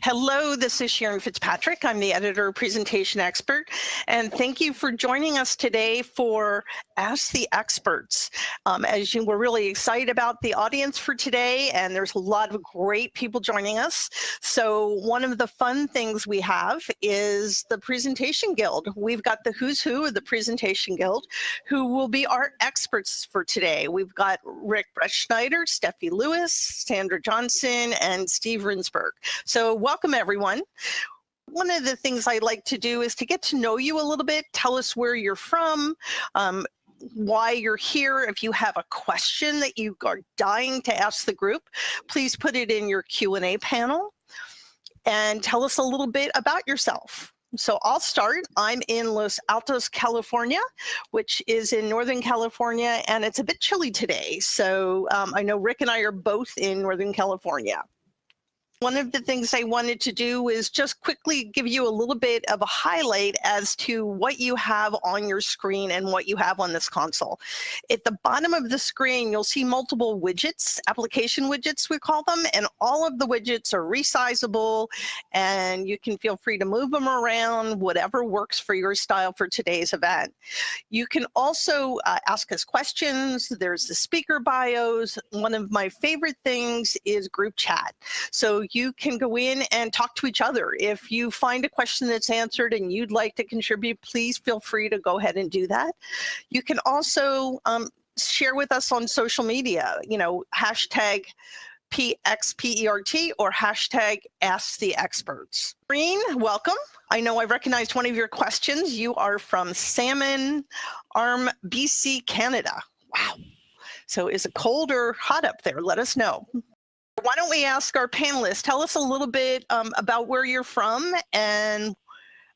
Hello, this is Sharyn Fitzpatrick. I'm the editor of Presentation Expert, and thank you for joining us today for Ask the Experts. As you were really excited about the audience for today, and there's a lot of great people joining us. So one of the fun things we have is the Presentation Guild. We've got the who's who of the Presentation Guild, who will be our experts for today. We've got Ric Bretschneider, Stephy Lewis, Sandra Johnson, and Steve Rindsberg. So welcome, everyone. One of the things I like to do is to get to know you a little bit. Tell us where you're from, why you're here. If you have a question that you are dying to ask the group, please put it in your Q&A panel and tell us a little bit about yourself. So I'll start. I'm in Los Altos, California, which is in Northern California, and it's a bit chilly today. So I know Ric and I are both in Northern California. One of the things I wanted to do is just quickly give you a little bit of a highlight as to what you have on your screen and what you have on this console. At the bottom of the screen, you'll see multiple widgets, application widgets we call them, and all of the widgets are resizable, and you can feel free to move them around, whatever works for your style for today's event. You can also ask us questions. There's the speaker bios. One of my favorite things is group chat. So you can go in and talk to each other. If you find a question that's answered and you'd like to contribute, please feel free to go ahead and do that. You can also share with us on social media, hashtag PXpert or hashtag Ask the Experts. Green, welcome. I know I recognized one of your questions. You are from Salmon Arm, BC, Canada. Wow. So is it cold or hot up there? Let us know. Why don't we ask our panelists, tell us a little bit about where you're from, and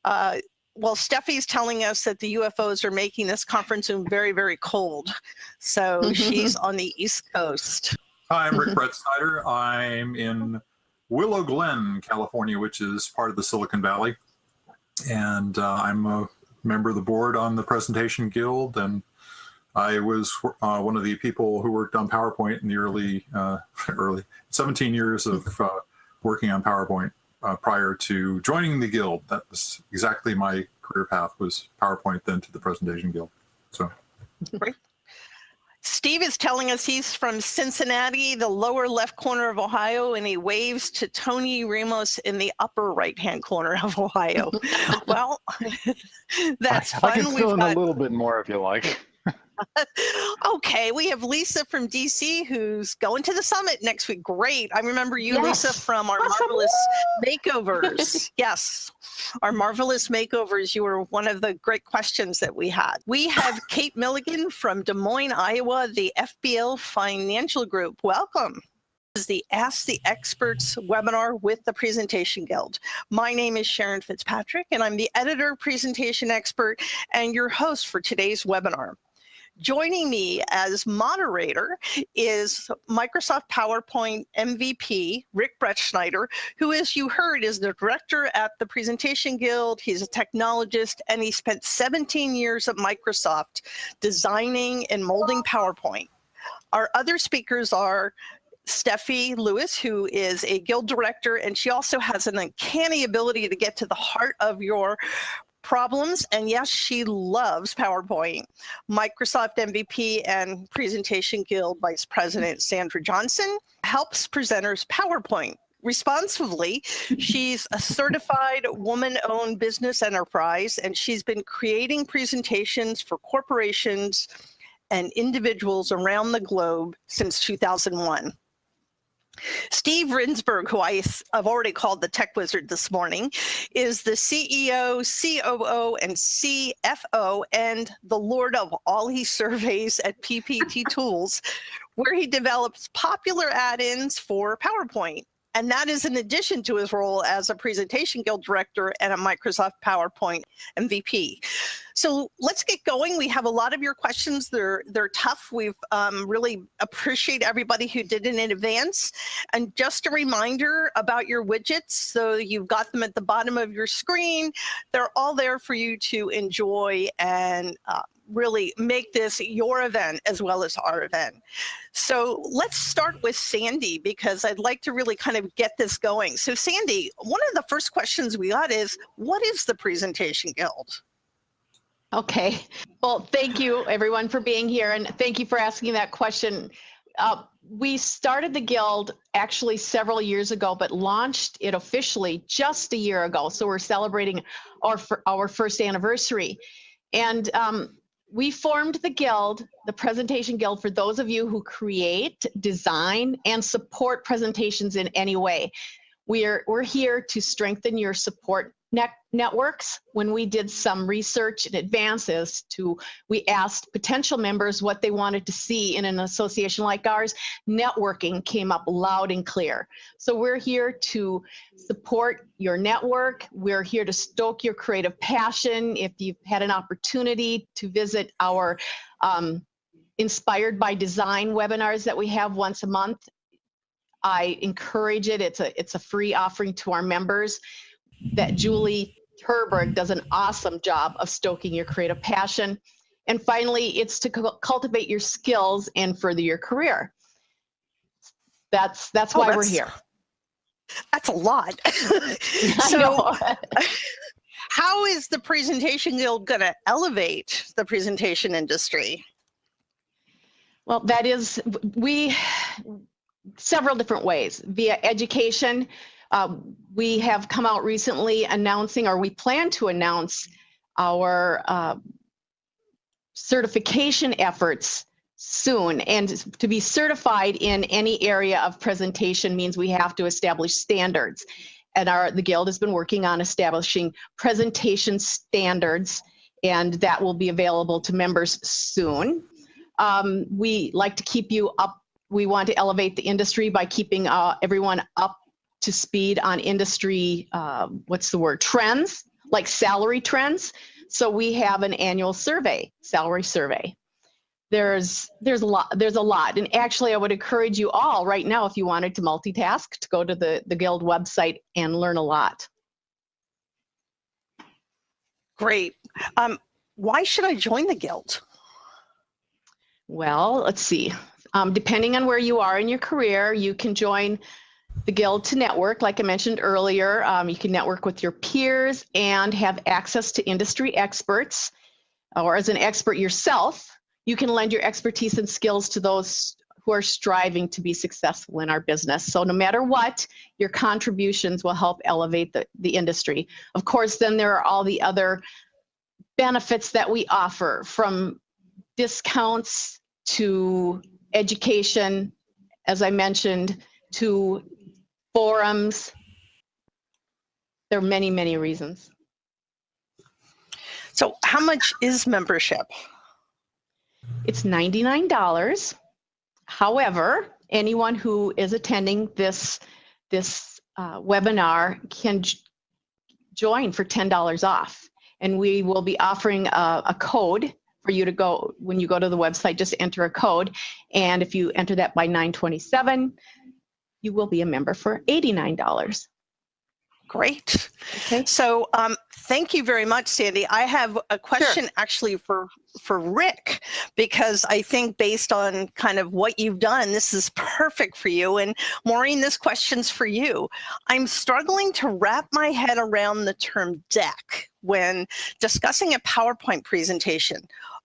well, Steffi's telling us that the UFOs are making this conference room very, very cold. So she's on the East Coast. Hi, I'm Ric Bretschneider. I'm in Willow Glen, California, which is part of the Silicon Valley. And I'm a member of the board on the Presentation Guild, and I was one of the people who worked on PowerPoint in the early 17 years of working on PowerPoint prior to joining the Guild. That was exactly my career path, was PowerPoint, then to the Presentation Guild. So, great. Steve is telling us he's from Cincinnati, the lower left corner of Ohio, and he waves to Tony Ramos in the upper right-hand corner of Ohio. Well, that's fun. I can fill in a little bit more if you like. Okay, we have Lisa from DC who's going to the summit next week. Great. I remember you, yes. Lisa, from our Marvelous Makeovers. Yes, our Marvelous Makeovers. You were one of the great questions that we had. We have Kate Milligan from Des Moines, Iowa, the FBL Financial Group. Welcome. This is the Ask the Experts webinar with the Presentation Guild. My name is Sharyn Fitzpatrick, and I'm the editor of Presentation Expert and your host for today's webinar. Joining me as moderator is Microsoft PowerPoint MVP, Ric Bretschneider, who, as you heard, is the director at the Presentation Guild. He's a technologist, and he spent 17 years at Microsoft designing and molding PowerPoint. Our other speakers are Stephy Lewis, who is a guild director, and she also has an uncanny ability to get to the heart of your problems, and yes, she loves PowerPoint. Microsoft MVP and Presentation Guild Vice President Sandra Johnson helps presenters PowerPoint responsibly. She's a certified woman-owned business enterprise, and she's been creating presentations for corporations and individuals around the globe since 2001. Steve Rindsberg, who I've already called the tech wizard this morning, is the CEO, COO, and CFO, and the lord of all he surveys at PPT Tools, where he develops popular add-ins for PowerPoint. And that is in addition to his role as a Presentation Guild director and a Microsoft PowerPoint MVP. So let's get going. We have a lot of your questions. They're tough. We've really appreciate everybody who did it in advance. And just a reminder about your widgets. So you've got them at the bottom of your screen. They're all there for you to enjoy and really make this your event as well as our event. So let's start with Sandy, because I'd like to really kind of get this going. So Sandy, one of the first questions we got is, what is the Presentation Guild? Okay, well, thank you everyone for being here, and thank you for asking that question. We started the Guild actually several years ago, but launched it officially just a year ago. So we're celebrating our first anniversary. And we formed the Guild, the Presentation Guild, for those of you who create, design, and support presentations in any way. We're here to strengthen your support networks. When we did some research and advances we asked potential members what they wanted to see in an association like ours. Networking came up loud and clear. So we're here to support your network. We're here to stoke your creative passion. If you've had an opportunity to visit our Inspired by Design webinars that we have once a month, I encourage it. It's a free offering to our members. That Julie Herberg does an awesome job of stoking your creative passion. And finally, it's to cultivate your skills and further your career. That's why we're here. That's a lot. So how is the Presentation Guild going to elevate the presentation industry? Well, that is, several different ways. Via education. We have come out recently announcing, or we plan to announce, our certification efforts soon. And to be certified in any area of presentation means we have to establish standards. And the Guild has been working on establishing presentation standards, and that will be available to members soon. We like to keep you up. We want to elevate the industry by keeping everyone up to speed on industry, trends, like salary trends. So we have an annual survey, salary survey. There's a lot. And actually, I would encourage you all right now, if you wanted to multitask, to go to the Guild website and learn a lot. Great. Why should I join the Guild? Well, let's see. Depending on where you are in your career, you can join the Guild to network. Like I mentioned earlier, you can network with your peers and have access to industry experts. Or as an expert yourself, you can lend your expertise and skills to those who are striving to be successful in our business. So no matter what, your contributions will help elevate the industry. Of course, then there are all the other benefits that we offer, from discounts to education, as I mentioned, to forums. There are many, many reasons. So how much is membership? It's $99. However, anyone who is attending this webinar can join for $10 off. And we will be offering a code for you to go, when you go to the website, just enter a code. And if you enter that by 9/27, you will be a member for $89. Great. Okay. So thank you very much, Sandy. I have a question actually for Rick, because I think based on kind of what you've done, this is perfect for you. And Maureen, this question's for you. I'm struggling to wrap my head around the term deck when discussing a PowerPoint presentation.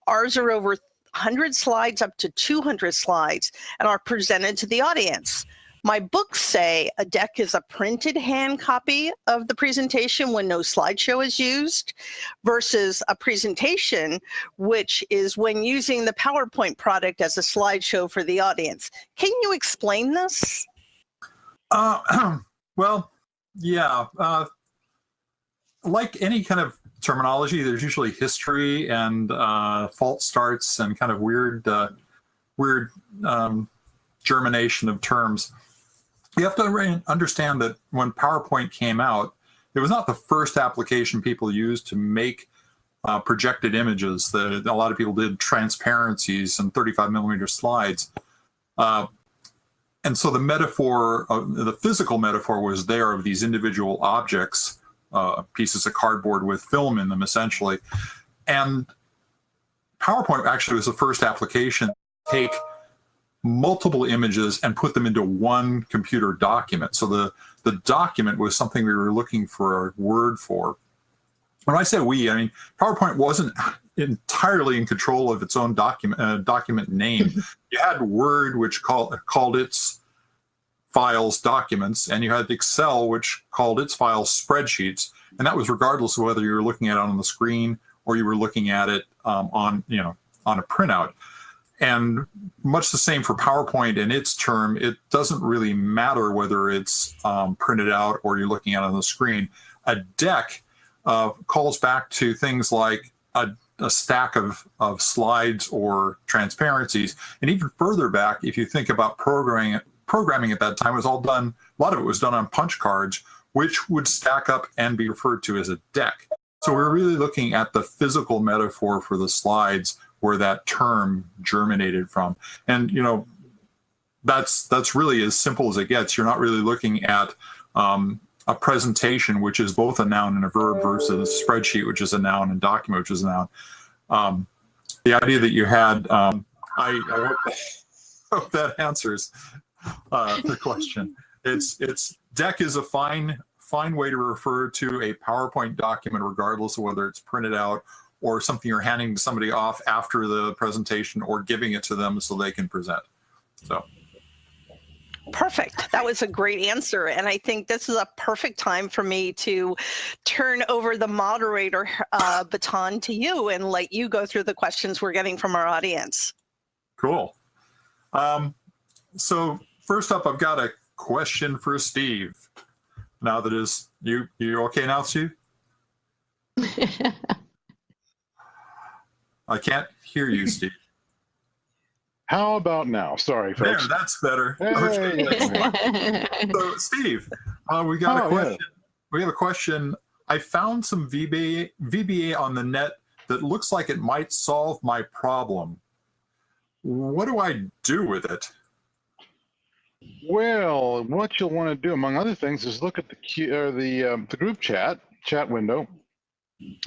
Ours are over 100 slides, up to 200 slides, and are presented to the audience. My books say a deck is a printed hand copy of the presentation when no slideshow is used, versus a presentation, which is when using the PowerPoint product as a slideshow for the audience. Can you explain this? Well, yeah. Like any kind of terminology, there's usually history and false starts and kind of weird germination of terms. You have to understand that when PowerPoint came out, it was not the first application people used to make projected images. A lot of people did transparencies and 35mm slides. And so the metaphor, the physical metaphor was there of these individual objects, pieces of cardboard with film in them, essentially. And PowerPoint actually was the first application to take multiple images and put them into one computer document. So the document was something we were looking for a word for. When I say we, I mean, PowerPoint wasn't entirely in control of its own document name. You had Word, which called its files documents, and you had Excel, which called its files spreadsheets, and that was regardless of whether you were looking at it on the screen or you were looking at it on a printout. And much the same for PowerPoint in its term. It doesn't really matter whether it's printed out or you're looking at it on the screen. A deck calls back to things like a stack of slides or transparencies, and even further back, if you think about programming at that time, was all done. A lot of it was done on punch cards, which would stack up and be referred to as a deck. So we're really looking at the physical metaphor for the slides, where that term germinated from, and that's really as simple as it gets. You're not really looking at a presentation, which is both a noun and a verb, versus spreadsheet, which is a noun, and document, which is a noun. The idea that you had, I hope that answers the question. It's deck is a fine way to refer to a PowerPoint document, regardless of whether it's printed out or something you're handing somebody off after the presentation or giving it to them so they can present. So. Perfect. That was a great answer. And I think this is a perfect time for me to turn over the moderator baton to you and let you go through the questions we're getting from our audience. Cool. So first up, I've got a question for Steve. Now that is, you okay now, Steve? I can't hear you, Steve. How about now? Sorry, folks. There, that's better. Hey. Okay. So, Steve, we got a question. Yeah. We have a question. I found some VBA on the net that looks like it might solve my problem. What do I do with it? Well, what you'll want to do, among other things, is look at the group chat window.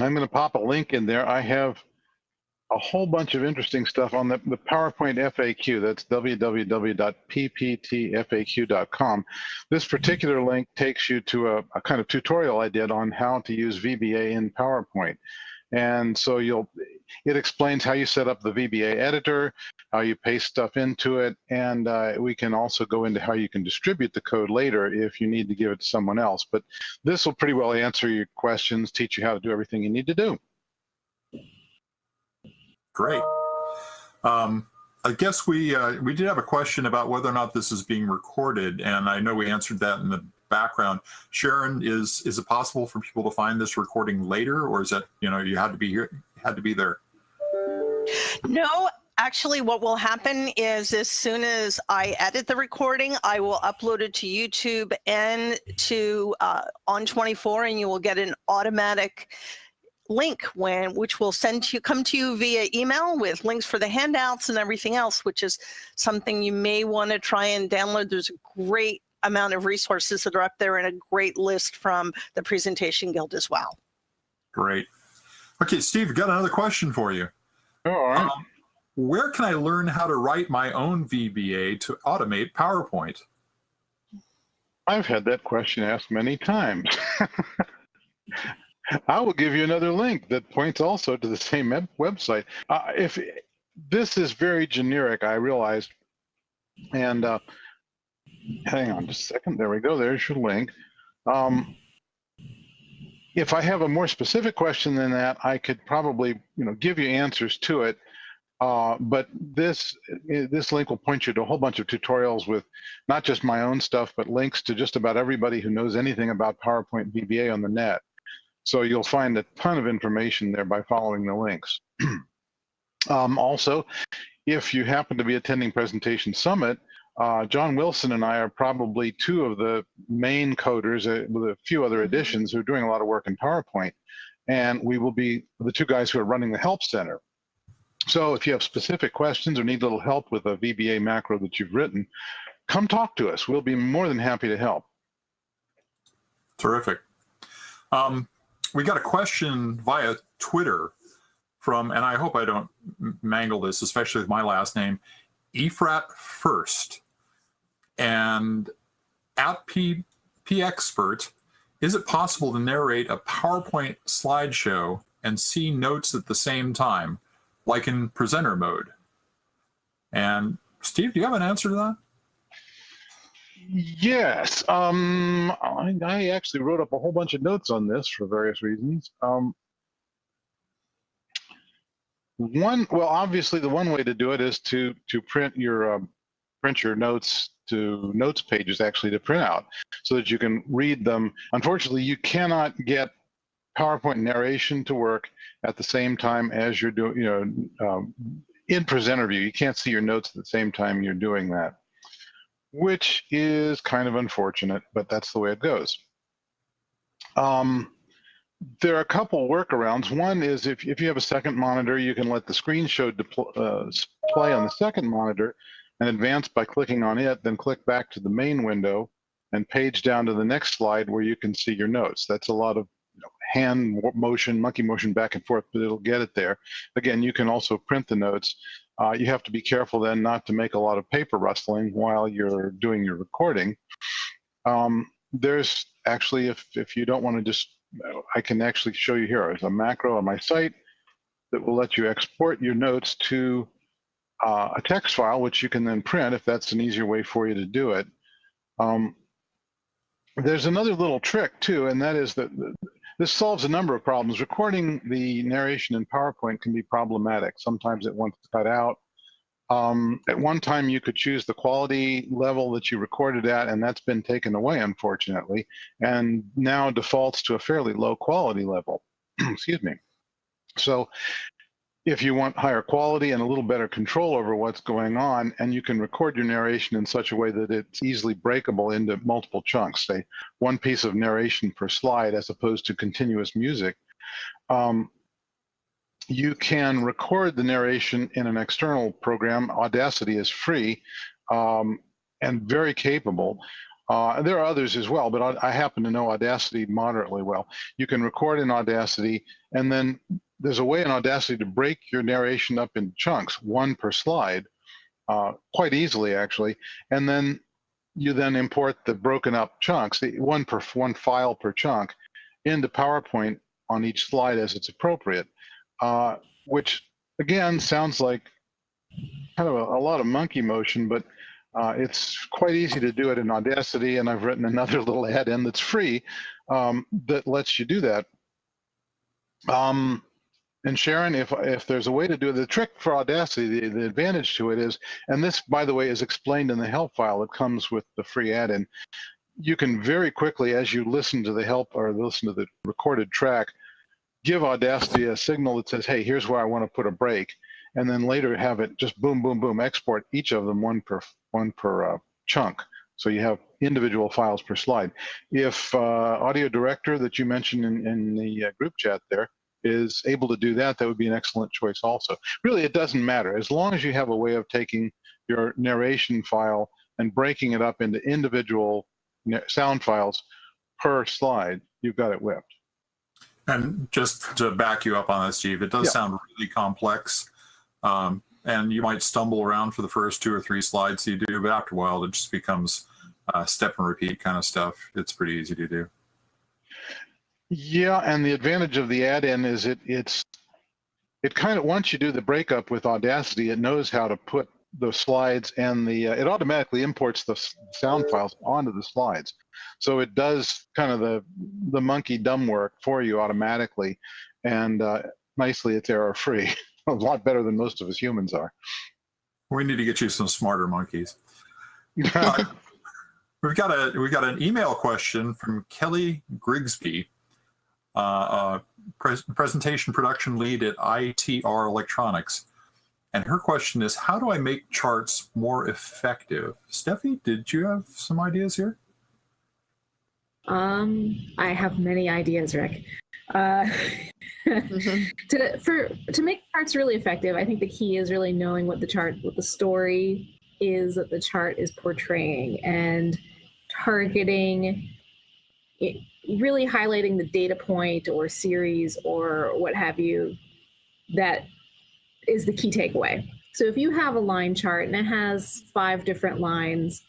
I'm going to pop a link in there. I have a whole bunch of interesting stuff on the PowerPoint FAQ. That's www.pptfaq.com. This particular link takes you to a kind of tutorial I did on how to use VBA in PowerPoint. And so it explains how you set up the VBA editor, how you paste stuff into it, and we can also go into how you can distribute the code later if you need to give it to someone else. But this will pretty well answer your questions, teach you how to do everything you need to do. Great. I guess we did have a question about whether or not this is being recorded, and I know we answered that in the background. Sharyn, is it possible for people to find this recording later, or is that you had to be here, had to be there? No, actually, what will happen is as soon as I edit the recording, I will upload it to YouTube and to On24, and you will get an automatic link which will come to you via email with links for the handouts and everything else, which is something you may want to try and download. There's a great amount of resources that are up there and a great list from the Presentation Guild as well. Great. Okay, Steve, got another question for you. All right. Where can I learn how to write my own VBA to automate PowerPoint? I've had that question asked many times. I will give you another link that points also to the same website. If this is very generic, I realized, and hang on just a second. There we go. There's your link. If I have a more specific question than that, I could probably give you answers to it. But this link will point you to a whole bunch of tutorials with not just my own stuff, but links to just about everybody who knows anything about PowerPoint VBA on the net. So you'll find a ton of information there by following the links. Also, if you happen to be attending Presentation Summit, John Wilson and I are probably two of the main coders with a few other additions who are doing a lot of work in PowerPoint. And we will be the two guys who are running the Help Center. So if you have specific questions or need a little help with a VBA macro that you've written, come talk to us. We'll be more than happy to help. Terrific. We got a question via Twitter from, and I hope I don't mangle this, especially with my last name, Ephrat First. And at PXpert, is it possible to narrate a PowerPoint slideshow and see notes at the same time, like in presenter mode? And Steve, do you have an answer to that? Yes. I actually wrote up a whole bunch of notes on this for various reasons. Obviously, the one way to do it is to print your notes to notes pages actually to print out so that you can read them. Unfortunately, you cannot get PowerPoint narration to work at the same time as you're doing, in presenter view. You can't see your notes at the same time you're doing that, which is kind of unfortunate, but that's the way it goes. There are a couple workarounds. One is if you have a second monitor, you can let the screen show play on the second monitor and advance by clicking on it, then click back to the main window and page down to the next slide where you can see your notes. That's a lot of hand motion, monkey motion back and forth, but it'll get it there. Again, you can also print the notes. You have to be careful then not to make a lot of paper rustling while you're doing your recording. There's actually, if you don't want to just, I can actually show you here. There's a macro on my site that will let you export your notes to a text file, which you can then print if that's an easier way for you to do it. There's another little trick too, and that is that this solves a number of problems. Recording the narration in PowerPoint can be problematic. Sometimes it wants to cut out. At one time, you could choose the quality level that you recorded at, and that's been taken away, unfortunately, and now defaults to a fairly low quality level. Excuse me. So if you want higher quality and a little better control over what's going on, and you can record your narration in such a way that it's easily breakable into multiple chunks, say one piece of narration per slide as opposed to continuous music, you can record the narration in an external program. Audacity is free and very capable. There are others as well, but I happen to know Audacity moderately well. You can record in Audacity, and then there's a way in Audacity to break your narration up in chunks, one per slide, quite easily actually, and then you then import the broken up chunks, one file per chunk, into PowerPoint on each slide as it's appropriate, which again sounds like kind of a lot of monkey motion, but it's quite easy to do it in Audacity, and I've written another little add-in that's free that lets you do that. And Sharyn, if there's a way to do it, the trick for Audacity, the advantage to it is, and this, by the way, is explained in the help file that comes with the free add-in, you can very quickly, as you listen to the help or listen to the recorded track, give Audacity a signal that says, hey, here's where I want to put a break, and then later have it just boom, boom, boom, export each of them one per chunk. So you have individual files per slide. If Audio Director that you mentioned in the group chat there is able to do that, that would be an excellent choice also. Really, it doesn't matter. As long as you have a way of taking your narration file and breaking it up into individual sound files per slide, you've got it whipped. And just to back you up on that, Steve, it does sound really complex. And you might stumble around for the first 2 or 3 slides you do, but after a while, it just becomes step and repeat kind of stuff. It's pretty easy to do. Yeah, and the advantage of the add-in is it kind of, once you do the breakup with Audacity, it knows how to put the slides and it automatically imports the sound files onto the slides. So it does kind of the monkey dumb work for you automatically, and nicely it's error-free. A lot better than most of us humans are. We need to get you some smarter monkeys. We've got an email question from Kelly Grigsby, presentation production lead at ITR Electronics. And her question is, how do I make charts more effective? Steffi, did you have some ideas here? I have many ideas, Rick. To make charts really effective, I think the key is really knowing what the story is that the chart is portraying, and targeting it, really highlighting the data point or series or what have you that is the key takeaway. So if you have a line chart and it has 5 different lines,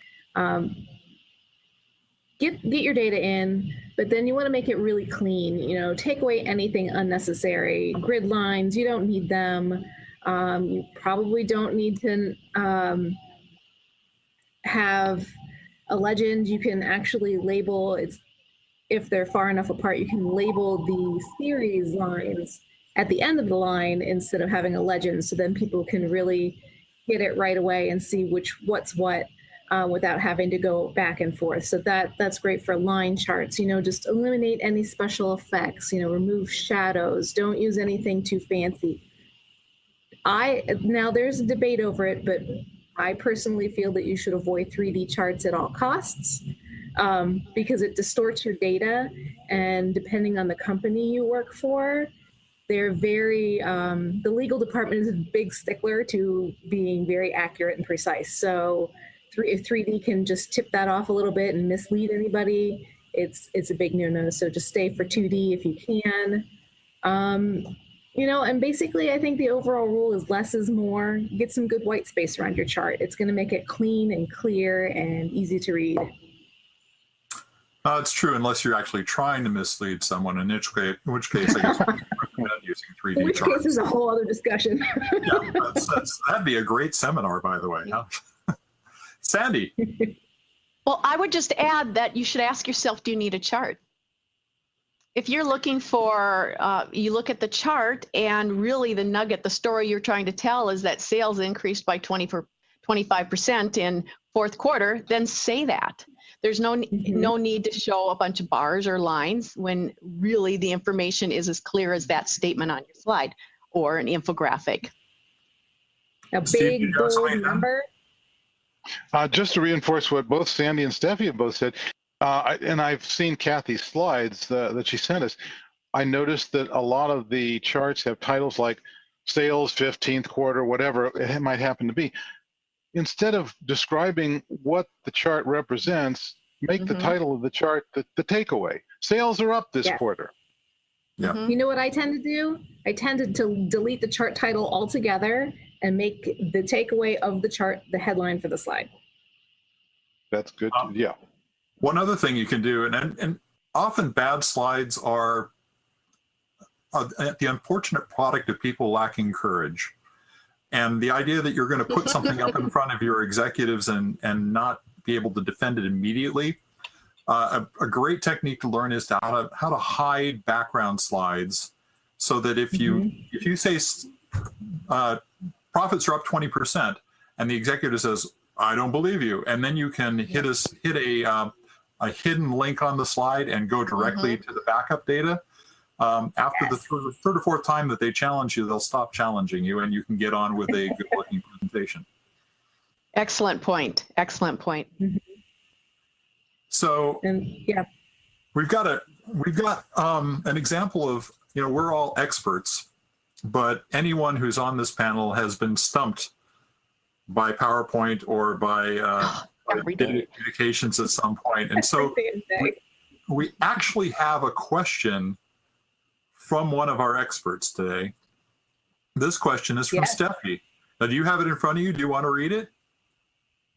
get your data in, but then you want to make it really clean. You know, take away anything unnecessary. Grid lines, you don't need them. You probably don't need to have a legend. You can actually label, if they're far enough apart, you can label the series lines at the end of the line instead of having a legend, so then people can really get it right away and see what's what without having to go back and forth. So that's great for line charts. You know, just eliminate any special effects, you know, remove shadows, don't use anything too fancy. Now there's a debate over it, but I personally feel that you should avoid 3D charts at all costs, because it distorts your data, and depending on the company you work for, they're very, the legal department is a big stickler to being very accurate and precise. So if 3D can just tip that off a little bit and mislead anybody, it's a big no-no. So just stay for 2D if you can. You know, and basically I think the overall rule is less is more. Get some good white space around your chart. It's going to make it clean and clear and easy to read. It's true, unless you're actually trying to mislead someone, in which case I guess we recommend using 3D in which charts. case is a whole other discussion. Yeah, that'd be a great seminar, by the way. Huh? Sandy. Well, I would just add that you should ask yourself, do you need a chart? If you're looking for, you look at the chart and really the nugget, the story you're trying to tell is that sales increased by 25% in fourth quarter, then say that. There's no need to show a bunch of bars or lines when really the information is as clear as that statement on your slide or an infographic. A Steve, big, bold number. Just to reinforce what both Sandy and Steffi have both said, and I've seen Kathy's slides that she sent us, I noticed that a lot of the charts have titles like sales 15th quarter, whatever it might happen to be. Instead of describing what the chart represents, make the title of the chart the takeaway. Sales are up this quarter. Yeah. You know what I tend to do? I tend to delete the chart title altogether and make the takeaway of the chart the headline for the slide. That's good. Yeah. One other thing you can do, and often bad slides are the unfortunate product of people lacking courage. And the idea that you're going to put something up in front of your executives and not be able to defend it immediately, a great technique to learn is how to hide background slides, so that if you say profits are up 20% and the executive says, I don't believe you, and then you can hit a hidden link on the slide and go directly to the backup data. After the third or fourth time that they challenge you, they'll stop challenging you, and you can get on with a good-looking presentation. Excellent point. Excellent point. So, we've got an example of, you know, we're all experts, but anyone who's on this panel has been stumped by PowerPoint or by communications at some point, and so we actually have a question from one of our experts today. This question is from Steffi. Now, do you have it in front of you? Do you want to read it?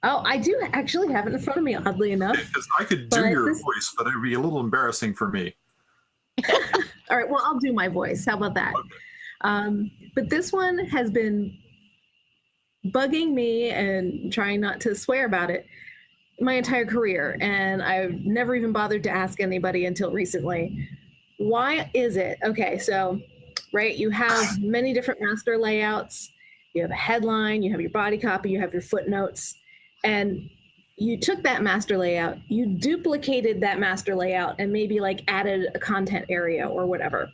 Oh, I do actually have it in front of me, oddly enough. Because I could do your voice, but it would be a little embarrassing for me. All right, well, I'll do my voice. How about that? Okay. But this one has been bugging me and trying not to swear about it my entire career, and I've never even bothered to ask anybody until recently. Why is it? Okay, so, right, you have many different master layouts. You have a headline, you have your body copy, you have your footnotes, and you took that master layout, you duplicated that master layout, and maybe like added a content area or whatever.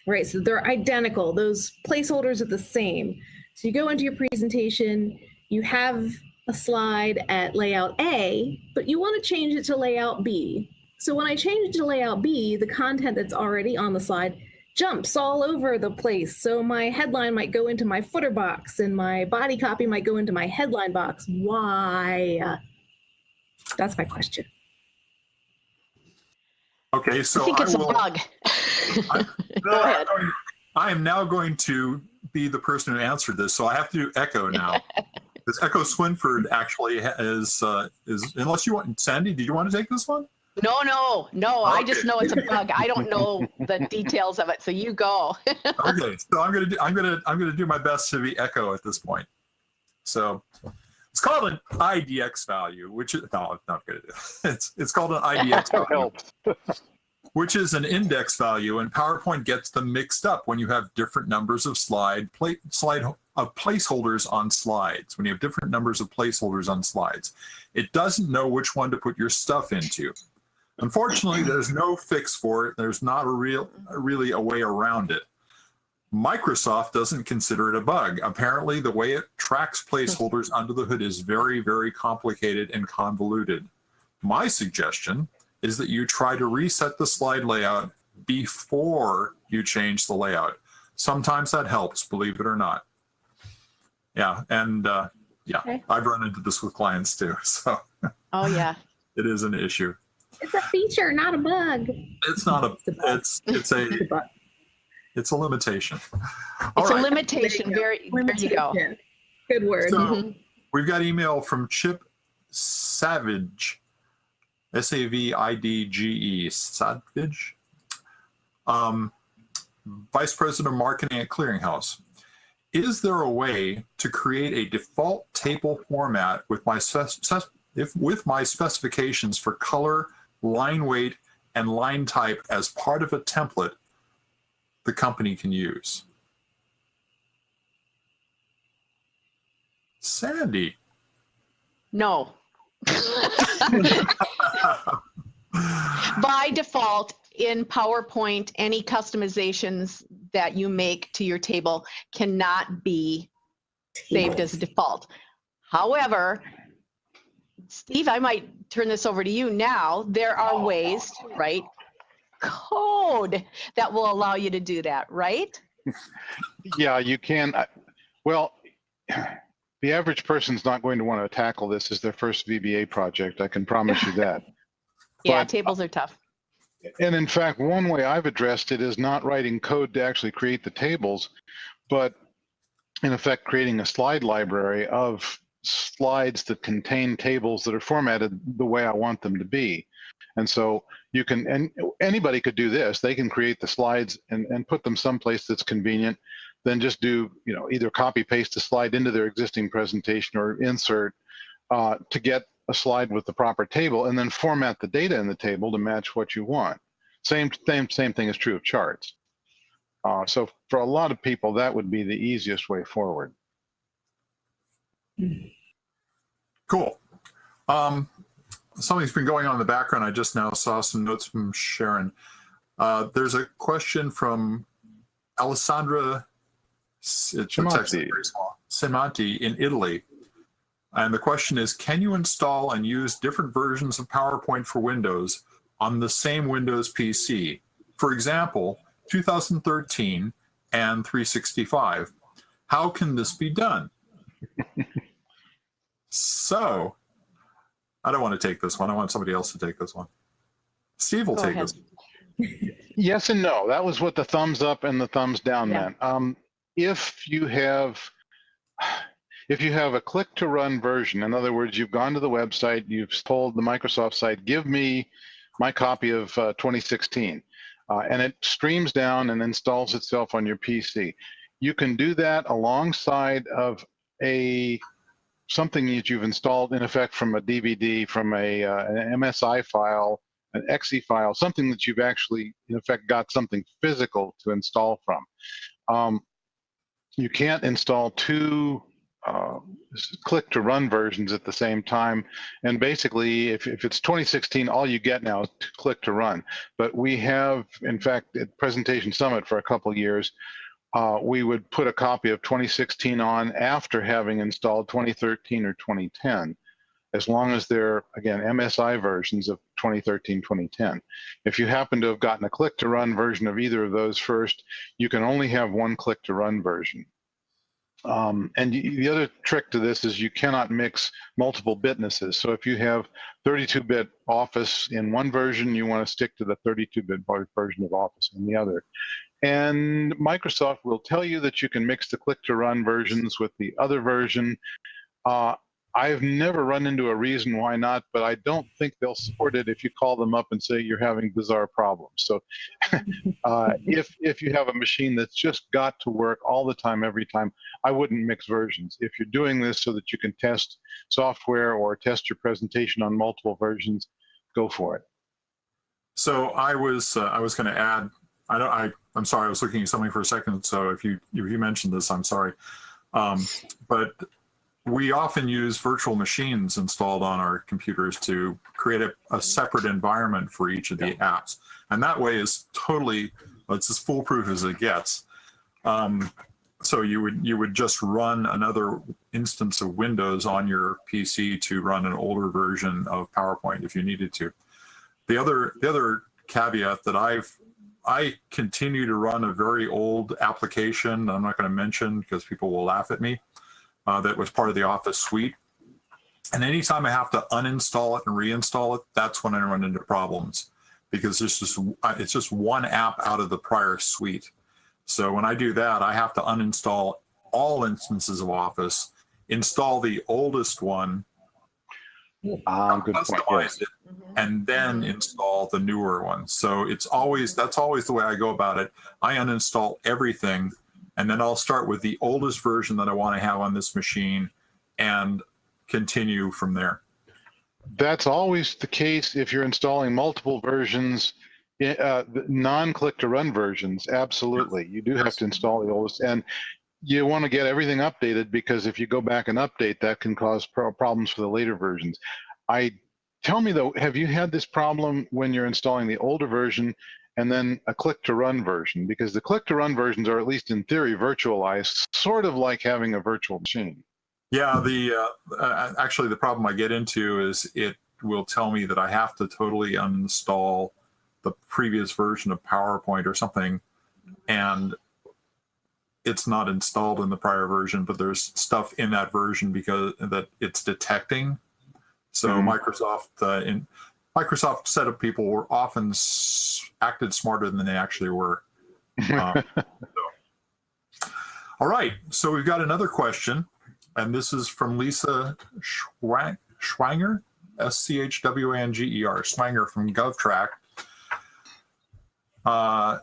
Right, so they're identical. Those placeholders are the same. So you go into your presentation, you have a slide at layout A, but you want to change it to layout B. So when I change it to layout B, the content that's already on the slide jumps all over the place. So my headline might go into my footer box and my body copy might go into my headline box. Why? That's my question. Okay, so I think it's a bug. Go ahead. I am now going to be the person who answered this, so I have to do Echo now. Because Echo Swinford actually is unless you want, Sandy, do you want to take this one? No. Okay. I just know it's a bug. I don't know the details of it, so you go. Okay, so I'm gonna do my best to be Echo at this point. So it's called an IDX value, which is no, I'm not gonna do it. It's called an IDX value, which is an index value, and PowerPoint gets them mixed up when you have different numbers of placeholders on slides. When you have different numbers of placeholders on slides, it doesn't know which one to put your stuff into. Unfortunately, there's no fix for it. There's not really a way around it. Microsoft doesn't consider it a bug. Apparently, the way it tracks placeholders under the hood is very, very complicated and convoluted. My suggestion is that you try to reset the slide layout before you change the layout. Sometimes that helps, believe it or not. Yeah, and yeah, okay. I've run into this with clients too, so. Oh yeah. It is an issue. It's a feature, not a bug. It's not a, it's a limitation. It's a limitation. There you go. Good word. So we've got email from Chip Savage, S-A-V-I-D-G-E, Savage, Vice President of Marketing at Clearinghouse. Is there a way to create a default table format with my specifications for color, line weight, and line type as part of a template the company can use? Sandy. No. By default, in PowerPoint, any customizations that you make to your table cannot be saved as a default. However, Steve, I might turn this over to you now. There are ways to write code that will allow you to do that, right? Yeah, you can. Well, the average person's not going to want to tackle this as their first VBA project. I can promise you that. Yeah, tables are tough. And in fact, one way I've addressed it is not writing code to actually create the tables, but in effect creating a slide library of slides that contain tables that are formatted the way I want them to be. And so you can, and anybody could do this. They can create the slides and put them someplace that's convenient, then just do, you know, either copy paste the slide into their existing presentation or insert to get a slide with the proper table, and then format the data in the table to match what you want. Same thing is true of charts. So for a lot of people, that would be the easiest way forward. Cool. Something's been going on in the background. I just now saw some notes from Sharyn. There's a question from Alessandra Simanti in Italy. And the question is, can you install and use different versions of PowerPoint for Windows on the same Windows PC? For example, 2013 and 365. How can this be done? So, I don't want to take this one. I want somebody else to take this one. Steve will take this one. Yes and no. That was what the thumbs up and the thumbs down meant. If you have a click to run version, in other words, you've gone to the website, you've told the Microsoft site, give me my copy of 2016, and it streams down and installs itself on your PC. You can do that alongside of something that you've installed, in effect, from a DVD, from an MSI file, an exe file, something that you've actually, in effect, got something physical to install from. You can't install two click to run versions at the same time, and basically if it's 2016, all you get now is click to run. But we have, in fact, at Presentation Summit for a couple years, we would put a copy of 2016 on after having installed 2013 or 2010, as long as they're, again, MSI versions of 2013, 2010. If you happen to have gotten a click to run version of either of those first, you can only have one click to run version. And the other trick to this is you cannot mix multiple bitnesses. So if you have 32-bit Office in one version, you want to stick to the 32-bit version of Office in the other. And Microsoft will tell you that you can mix the click-to-run versions with the other version. I've never run into a reason why not, but I don't think they'll support it if you call them up and say you're having bizarre problems. So if you have a machine that's just got to work all the time, every time, I wouldn't mix versions. If you're doing this so that you can test software or test your presentation on multiple versions, go for it. So I was going to add, I'm sorry, I was looking at something for a second. So if you mentioned this, I'm sorry. But we often use virtual machines installed on our computers to create a separate environment for each of the apps. And that way is totally, it's as foolproof as it gets. So you would just run another instance of Windows on your PC to run an older version of PowerPoint if you needed to. The other caveat that I continue to run a very old application I'm not going to mention because people will laugh at me, that was part of the Office suite. And anytime I have to uninstall it and reinstall it, that's when I run into problems, because it's just one app out of the prior suite. So when I do that, I have to uninstall all instances of Office, install the oldest one, good point, customize it, and then install the newer one. So that's always the way I go about it. I uninstall everything, and then I'll start with the oldest version that I want to have on this machine and continue from there. That's always the case if you're installing multiple versions, non-click-to-run versions. Absolutely, you do have to install the oldest, and you want to get everything updated, because if you go back and update, that can cause problems for the later versions. Tell me though, have you had this problem when you're installing the older version and then a click-to-run version? Because the click-to-run versions are, at least in theory, virtualized, sort of like having a virtual machine. Yeah, actually the problem I get into is it will tell me that I have to totally uninstall the previous version of PowerPoint or something, and it's not installed in the prior version, but there's stuff in that version because that it's detecting. So Microsoft setup people were often acted smarter than they actually were. All right, so we've got another question, and this is from Lisa Schwanger, S-C-H-W-A-N-G-E-R, Schwanger from GovTrack. I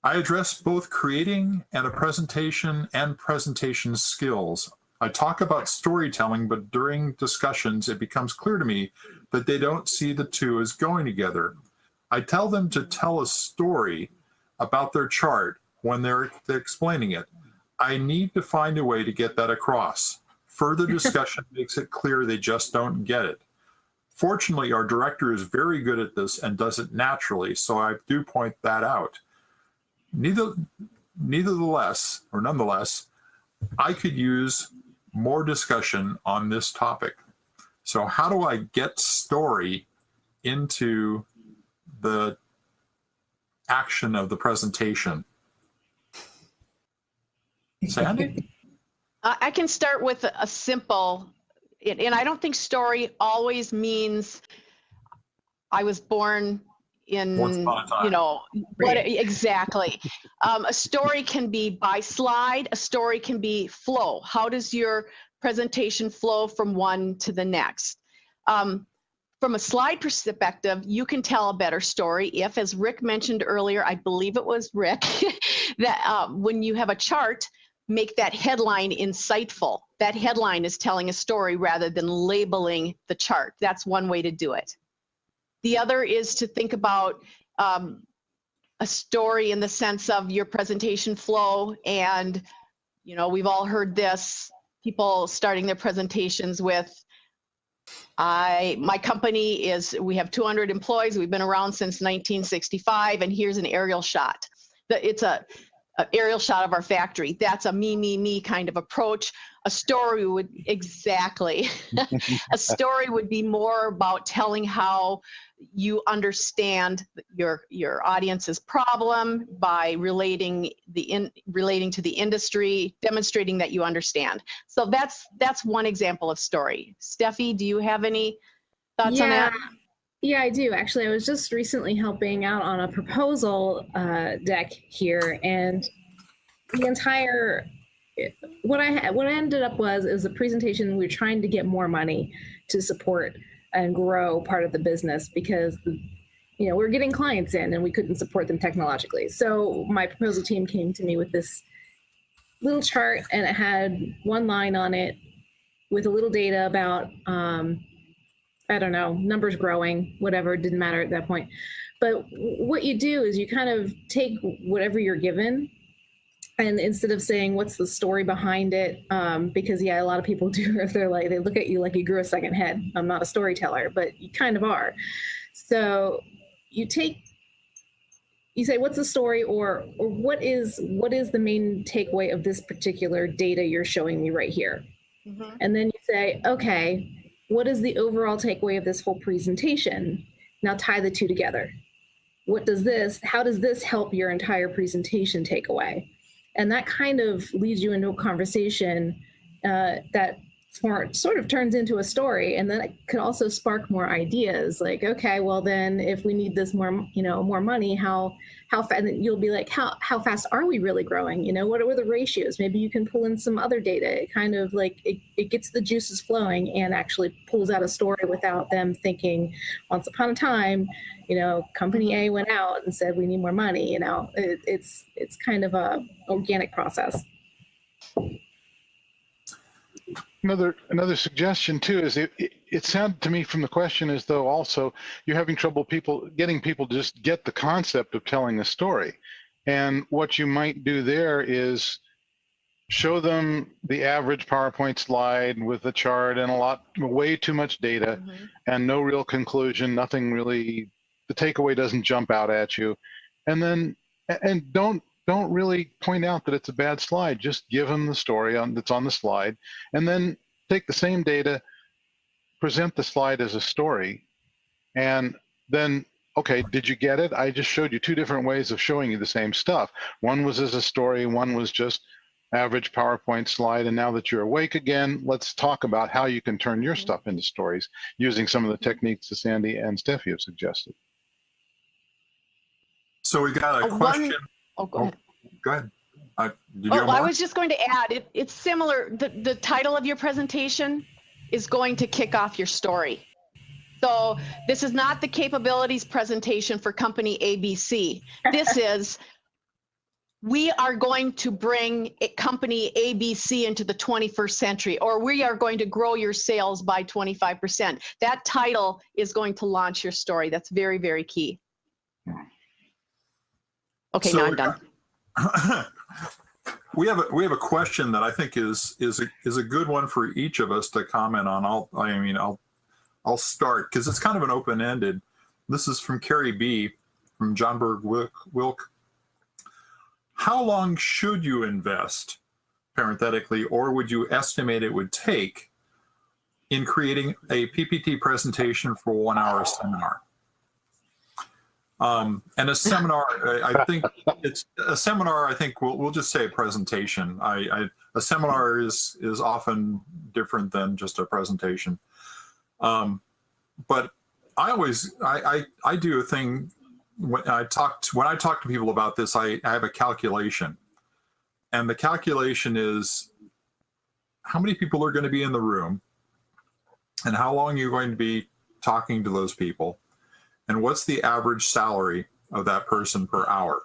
address both creating and a presentation and presentation skills. I talk about storytelling, but during discussions, it becomes clear to me that they don't see the two as going together. I tell them to tell a story about their chart when they're explaining it. I need to find a way to get that across. Further discussion makes it clear they just don't get it. Fortunately, our director is very good at this and does it naturally, so I do point that out. Nonetheless, I could use more discussion on this topic. So how do I get story into the action of the presentation? Sandy? I can start with a simple, and I don't think story always means I was born in, exactly. A story can be by slide, a story can be flow. How does your presentation flow from one to the next? From a slide perspective, you can tell a better story if, as Rick mentioned earlier, I believe it was Rick, that when you have a chart, make that headline insightful. That headline is telling a story rather than labeling the chart. That's one way to do it. The other is to think about a story in the sense of your presentation flow. And, we've all heard this, people starting their presentations with, my company we have 200 employees. We've been around since 1965, and here's an aerial shot. It's an aerial shot of our factory. That's a me kind of approach. A story would, exactly. A story would be more about telling how you understand your audience's problem by relating to the industry, demonstrating that you understand. So that's one example of story. Steffi, do you have any thoughts on that? Yeah, I do. Actually, I was just recently helping out on a proposal deck here, and the entire what I ended up was a presentation. We were trying to get more money to support and grow part of the business because we were getting clients in and we couldn't support them technologically. So my proposal team came to me with this little chart, and it had one line on it with a little data about I don't know, numbers growing, whatever, it didn't matter at that point. But what you do is you kind of take whatever you're given, and instead of saying what's the story behind it, because a lot of people do, they look at you like you grew a second head. I'm not a storyteller, but you kind of are. So you say, what's the story, or what is the main takeaway of this particular data you're showing me right here? Mm-hmm. And then you say, okay, what is the overall takeaway of this whole presentation? Now tie the two together. How does this help your entire presentation takeaway? And that kind of leads you into a conversation that sort of turns into a story, and then it could also spark more ideas. Like, okay, well then, if we need this more money, how fast? And you'll be like, how fast are we really growing? What are the ratios? Maybe you can pull in some other data. It kind of like it gets the juices flowing and actually pulls out a story without them thinking, once upon a time, company A went out and said we need more money. It's kind of a organic process. Another suggestion too is it sounded to me from the question as though also you're having trouble getting people to just get the concept of telling a story. And what you might do there is show them the average PowerPoint slide with a chart and way too much data, mm-hmm. and no real conclusion, nothing really, the takeaway doesn't jump out at you. And don't really point out that it's a bad slide. Just give them the story that's on the slide, and then take the same data, present the slide as a story, and then, okay, did you get it? I just showed you two different ways of showing you the same stuff. One was as a story, one was just average PowerPoint slide, and now that you're awake again, let's talk about how you can turn your stuff into stories using some of the techniques that Sandy and Steffi have suggested. So we got a question. Go ahead. Go ahead. I was just going to add, it's similar. The title of your presentation is going to kick off your story. So this is not the capabilities presentation for company ABC. This is, we are going to bring company ABC into the 21st century, or we are going to grow your sales by 25%. That title is going to launch your story. That's very, very key. Okay, now I'm done. We have a question that I think is a good one for each of us to comment on. I'll start because it's kind of an open-ended. This is from Carrie B. from Johnberg Wilk. How long should you invest, parenthetically, or would you estimate it would take in creating a PPT presentation for a 1-hour seminar? And a seminar, I think it's a seminar. I think we'll just say a presentation. A seminar is often different than just a presentation. But I do a thing when I talk to people about this. I have a calculation, and the calculation is how many people are going to be in the room, and how long you're going to be talking to those people. And what's the average salary of that person per hour?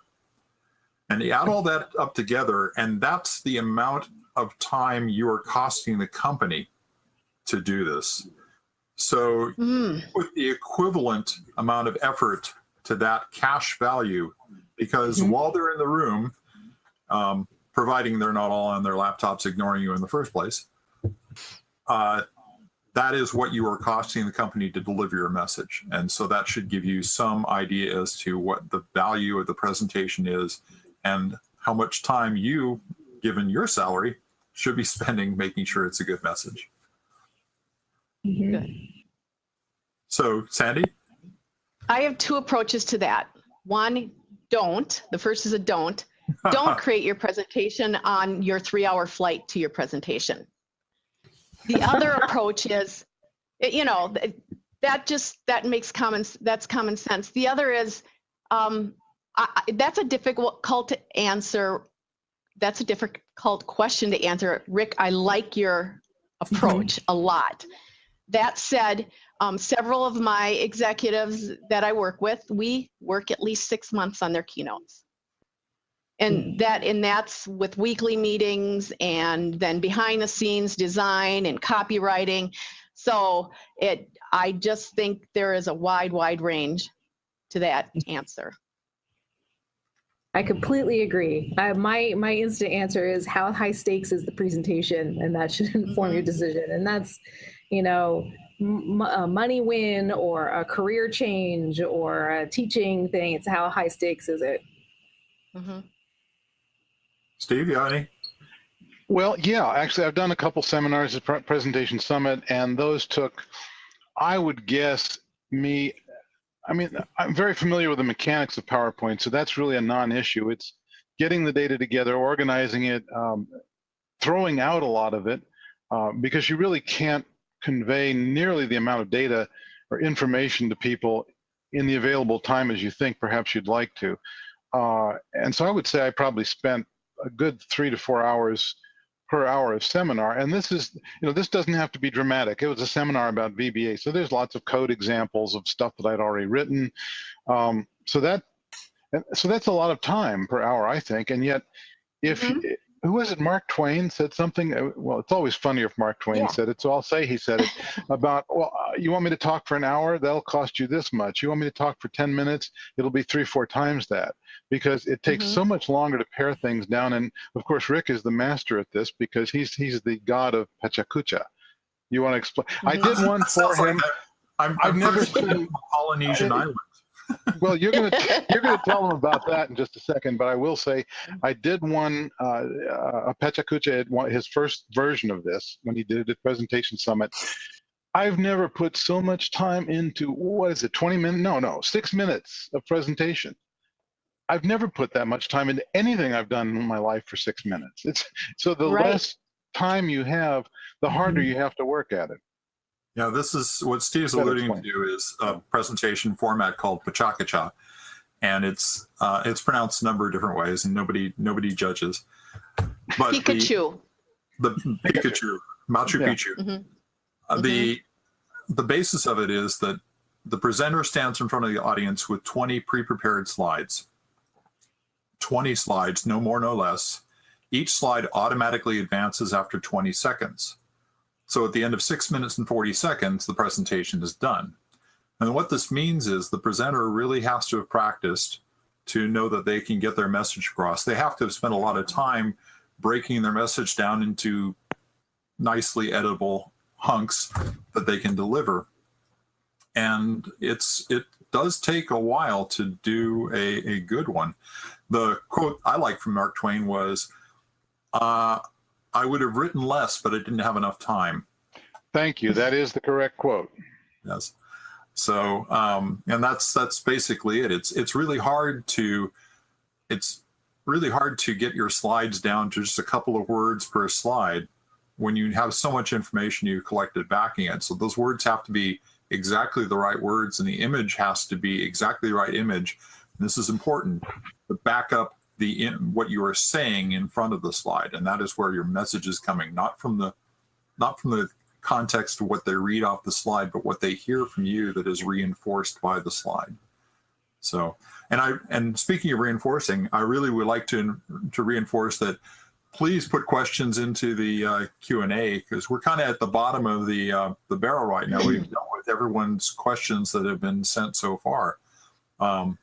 And you add all that up together, and that's the amount of time you are costing the company to do this. So put the equivalent amount of effort to that cash value, because while they're in the room, providing they're not all on their laptops ignoring you in the first place, that is what you are costing the company to deliver your message. And so that should give you some idea as to what the value of the presentation is and how much time you, given your salary, should be spending making sure it's a good message. Good. So, Sandy? I have two approaches to that. One, don't. The first is a don't. Don't create your presentation on your 3-hour flight to your presentation. The other approach is, that makes that's common sense. The other is, that's a difficult answer. That's a difficult question to answer. Rick, I like your approach a lot. That said, several of my executives that I work with, we work at least 6 months on their keynotes. And that's with weekly meetings and then behind the scenes design and copywriting. So I just think there is a wide range to that answer. I completely agree. My instant answer is how high stakes is the presentation, and that should inform your decision. And that's, a money win or a career change or a teaching thing. It's how high stakes is it? Steve, you have any? Well, yeah, actually, I've done a couple seminars at Presentation Summit, and those took, I would guess, I'm very familiar with the mechanics of PowerPoint, so that's really a non-issue. It's getting the data together, organizing it, throwing out a lot of it, because you really can't convey nearly the amount of data or information to people in the available time as you think perhaps you'd like to. And so I would say I probably spent a good 3 to 4 hours per hour of seminar. And this is, this doesn't have to be dramatic. It was a seminar about VBA. So there's lots of code examples of stuff that I'd already written. So that's a lot of time per hour, I think. And yet, who was it? Mark Twain said something. Well, it's always funnier if Mark Twain said it. So I'll say he said it about, you want me to talk for an hour? That'll cost you this much. You want me to talk for 10 minutes? It'll be 3-4 times that, because it takes so much longer to pare things down. And of course, Rick is the master at this because he's the god of Pachacucha. You want to explain? I did one for him. I've never seen Polynesian island. Well, you're gonna tell them about that in just a second, but I will say I did one. Pachacucha had his first version of this when he did it at Presentation Summit. I've never put so much time into 20 minutes? No, 6 minutes of presentation. I've never put that much time into anything I've done in my life for 6 minutes. So the less time you have, the harder you have to work at it. Yeah, this is what Steve's alluding to is a presentation format called Pachacucha, and it's pronounced a number of different ways, and nobody judges. But Pikachu. The Pikachu, Machu Picchu. The basis of it is that the presenter stands in front of the audience with 20 pre-prepared slides. 20 slides, no more, no less. Each slide automatically advances after 20 seconds. So at the end of 6 minutes and 40 seconds, the presentation is done. And what this means is the presenter really has to have practiced to know that they can get their message across. They have to have spent a lot of time breaking their message down into nicely editable hunks that they can deliver. And it does take a while to do a good one. The quote I like from Mark Twain was, I would have written less, but I didn't have enough time. Thank you. That is the correct quote. Yes. So, and that's basically it. It's really hard to get your slides down to just a couple of words per slide when you have so much information you collected backing it. So those words have to be exactly the right words, and the image has to be exactly the right image. And this is important to back up what you are saying in front of the slide, and that is where your message is coming, not from the context of what they read off the slide, but what they hear from you that is reinforced by the slide. So, and speaking of reinforcing, I really would like to reinforce that. Please put questions into the Q&A, because we're kind of at the bottom of the barrel right now. We've dealt with everyone's questions that have been sent so far. I'm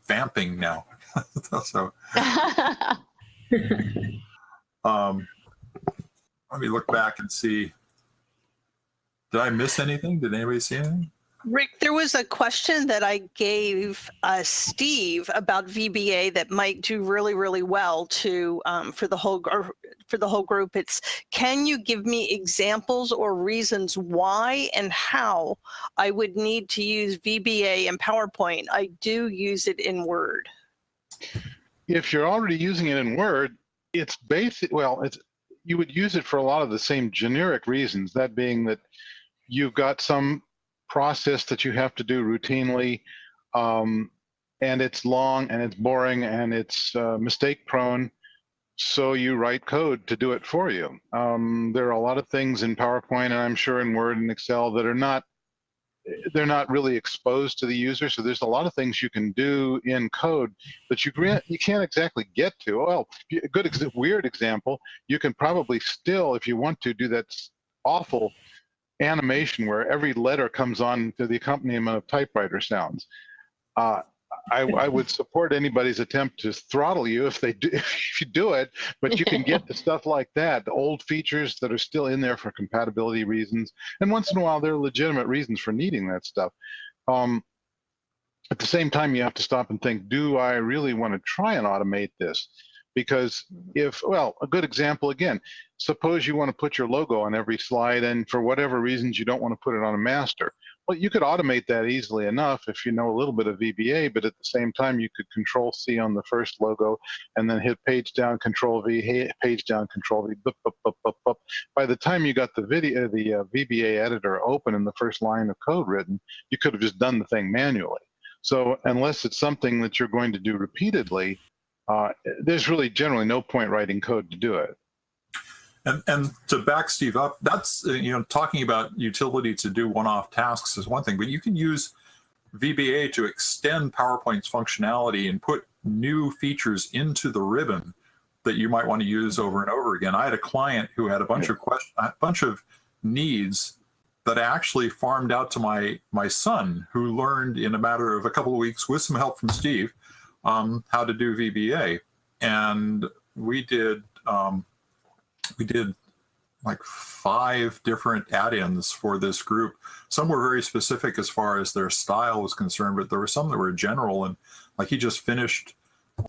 vamping now. So let me look back and see. Did I miss anything? Did anybody see anything? Rick, there was a question that I gave Steve about VBA that might do really, really well for the whole group. It's, can you give me examples or reasons why and how I would need to use VBA in PowerPoint? I do use it in Word. If you're already using it in Word, it's basic. Well, you would use it for a lot of the same generic reasons, that being that you've got some process that you have to do routinely, and it's long and it's boring and it's mistake prone. So you write code to do it for you. There are a lot of things in PowerPoint, and I'm sure in Word and Excel, that are not, they're not really exposed to the user. So there's a lot of things you can do in code that you can't exactly get to. Well, a good weird example, you can probably still, if you want to, do that awful animation where every letter comes on to the accompaniment of typewriter sounds. I would support anybody's attempt to throttle you if you do it, but you can get to stuff like that, the old features that are still in there for compatibility reasons, and once in a while there are legitimate reasons for needing that stuff. At the same time, you have to stop and think, do I really want to try and automate this? Because well, a good example again, suppose you want to put your logo on every slide, and for whatever reasons you don't want to put it on a master. Well, you could automate that easily enough if you know a little bit of VBA, but at the same time, you could Control-C on the first logo and then hit page down, Control-V, page down, Control-V, boop, boop, boop, boop, boop. By the time you got the VBA editor open and the first line of code written, you could have just done the thing manually. So unless it's something that you're going to do repeatedly, there's really generally no point writing code to do it. And to back Steve up, that's, talking about utility to do one-off tasks is one thing, but you can use VBA to extend PowerPoint's functionality and put new features into the ribbon that you might want to use over and over again. I had a client who had a bunch of needs that I actually farmed out to my son, who learned in a matter of a couple of weeks with some help from Steve how to do VBA. And we did like 5 different add-ins for this group. Some were very specific as far as their style was concerned, but there were some that were general. And like he just finished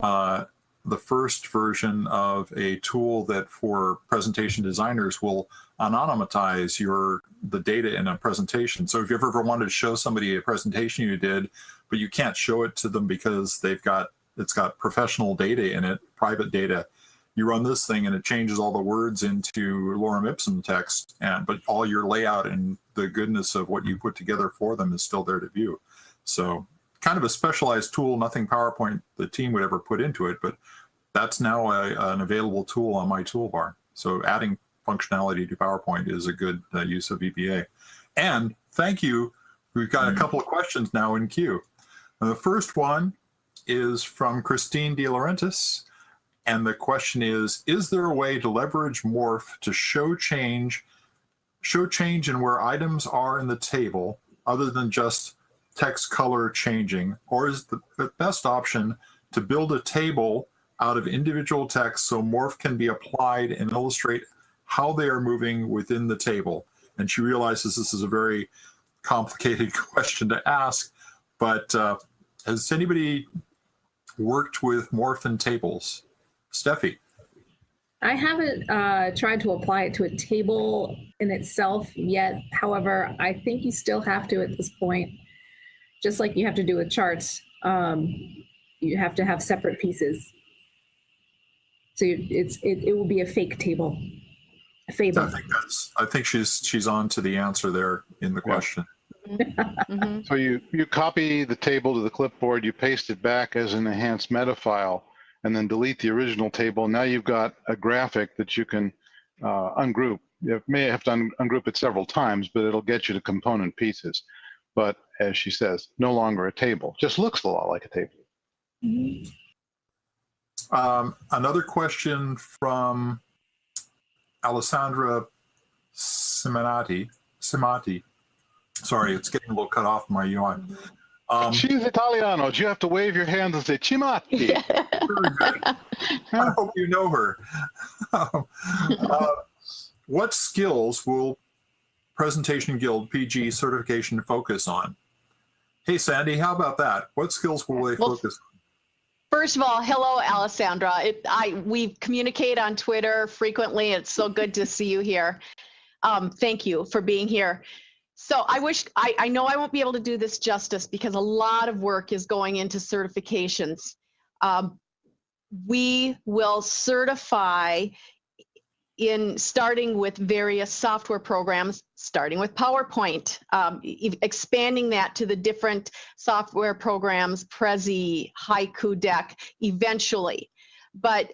the first version of a tool that for presentation designers will anonymize the data in a presentation. So if you ever wanted to show somebody a presentation you did, but you can't show it to them because it's got professional data in it, private data, you run this thing and it changes all the words into lorem ipsum text, but all your layout and the goodness of what you put together for them is still there to view. So kind of a specialized tool, nothing PowerPoint the team would ever put into it, but that's now an available tool on my toolbar. So adding functionality to PowerPoint is a good use of VBA. And thank you. We've got a couple of questions now in queue. The first one is from Christine De Laurentiis. And the question is there a way to leverage Morph to show change in where items are in the table other than just text color changing? Or is the best option to build a table out of individual text so Morph can be applied and illustrate how they are moving within the table? And she realizes this is a very complicated question to ask, but has anybody worked with Morph and tables? Steffi. I haven't tried to apply it to a table in itself yet. However, I think you still have to at this point, just like you have to do with charts. You have to have separate pieces. So it will be a fake table, a fable. I think she's on to the answer there in the question. Mm-hmm. So you copy the table to the clipboard, you paste it back as an enhanced meta file, and then delete the original table. Now you've got a graphic that you can ungroup. You may have to ungroup it several times, but it'll get you to component pieces. But as she says, no longer a table. Just looks a lot like a table. Mm-hmm. Another question from Alessandra Simati. Sorry, it's getting a little cut off my UI. She's Italiano. You have to wave your hands and say "Cimati." I hope you know her. What skills will Presentation Guild PG certification focus on? Hey, Sandy, how about that? What skills will they focus on? First of all, hello, Alessandra. We communicate on Twitter frequently. It's so good to see you here. Thank you for being here. So I know I won't be able to do this justice because a lot of work is going into certifications. We will certify in starting with various software programs, starting with PowerPoint, expanding that to the different software programs, Prezi, Haiku Deck, eventually. But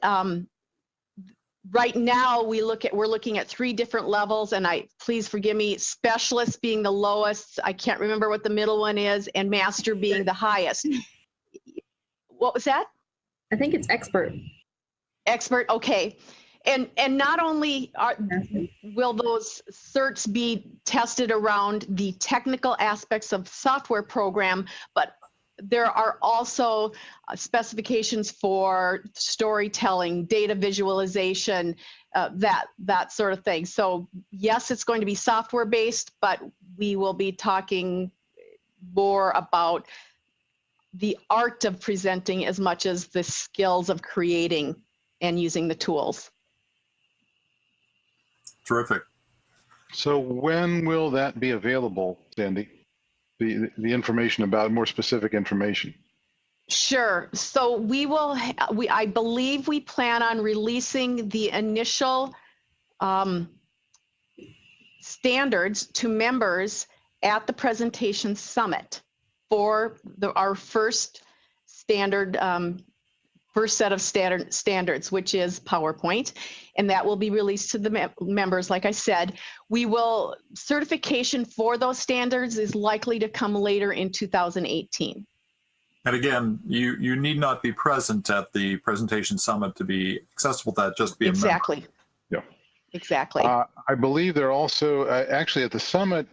right now we're looking at 3 different levels, and please forgive me, specialist being the lowest, I can't remember what the middle one is, and master being the highest. What was that? I think it's expert. Expert, okay. And not only will those certs be tested around the technical aspects of software program, but there are also specifications for storytelling, data visualization, that sort of thing. So yes, it's going to be software based, but we will be talking more about the art of presenting as much as the skills of creating and using the tools. Terrific. So when will that be available, Sandy? The information about more specific information. Sure. So we will. I believe we plan on releasing the initial standards to members at the Presentation Summit for our first standard. First set of standards, which is PowerPoint, and that will be released to the members. Like I said, certification for those standards is likely to come later in 2018. And again, you need not be present at the Presentation Summit to be accessible to that, just be a member. Exactly. Yeah. Exactly. I believe they're also actually at the summit.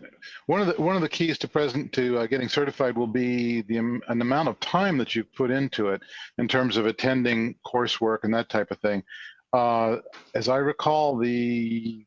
One of the keys to getting certified will be an amount of time that you put into it in terms of attending coursework and that type of thing. As I recall, the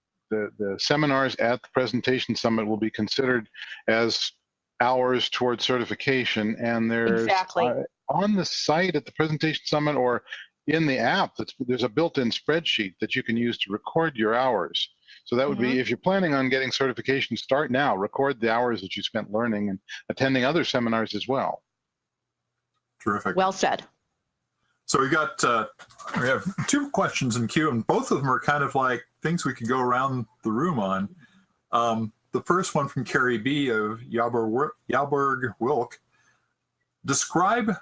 seminars at the Presentation Summit will be considered as hours towards certification, and there's exactly. On the site at the Presentation Summit or in the app, there's a built-in spreadsheet that you can use to record your hours. So that would be, if you're planning on getting certification, start now, record the hours that you spent learning and attending other seminars as well. Terrific. Well said. So we have 2 questions in queue, and both of them are kind of like things we could go around the room on. The first one from Carrie B. of Jalberg Wilk. Describe